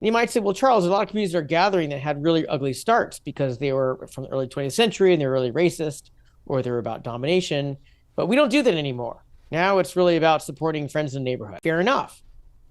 And you might say, well, Charles, a lot of communities are gathering that had really ugly starts because they were from the early 20th century and they're really racist or they're about domination. But we don't do that anymore. Now it's really about supporting friends in the neighborhood. Fair enough.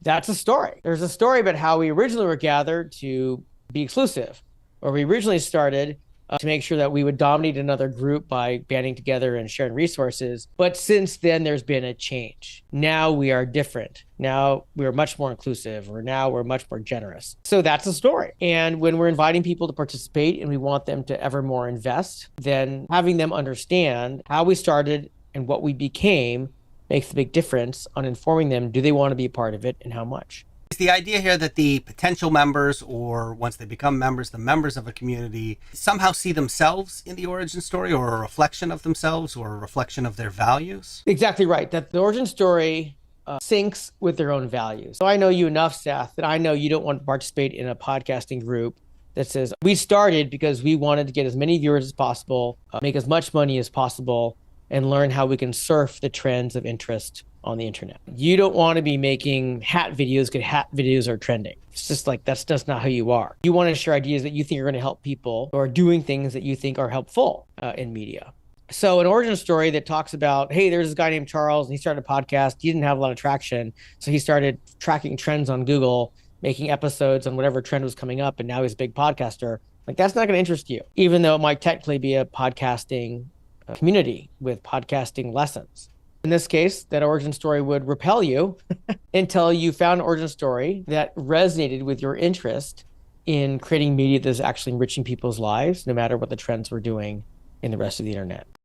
That's a story. There's a story about how we originally were gathered to be exclusive, or we originally started to make sure that we would dominate another group by banding together and sharing resources. But since then, there's been a change. Now we are different. Now we're much more inclusive, or now we're much more generous. So that's a story. And when we're inviting people to participate and we want them to ever more invest, then having them understand how we started and what we became makes a big difference on informing them, do they want to be a part of it and how much? Is the idea here that the potential members, or once they become members, the members of a community somehow see themselves in the origin story, or a reflection of themselves, or a reflection of their values? Exactly right. That the origin story syncs with their own values. So I know you enough, Seth, that I know you don't want to participate in a podcasting group that says, we started because we wanted to get as many viewers as possible, make as much money as possible, and learn how we can surf the trends of interest on the internet. You don't want to be making hat videos because hat videos are trending. It's just like, that's just not who you are. You want to share ideas that you think are going to help people, or doing things that you think are helpful in media. So an origin story that talks about, hey, there's this guy named Charles and he started a podcast. He didn't have a lot of traction. So he started tracking trends on Google, making episodes on whatever trend was coming up. And now he's a big podcaster. Like, that's not going to interest you, even though it might technically be a podcasting community with podcasting lessons. In this case, that origin story would repel you until you found an origin story that resonated with your interest in creating media that's actually enriching people's lives, no matter what the trends were doing in the rest of the internet.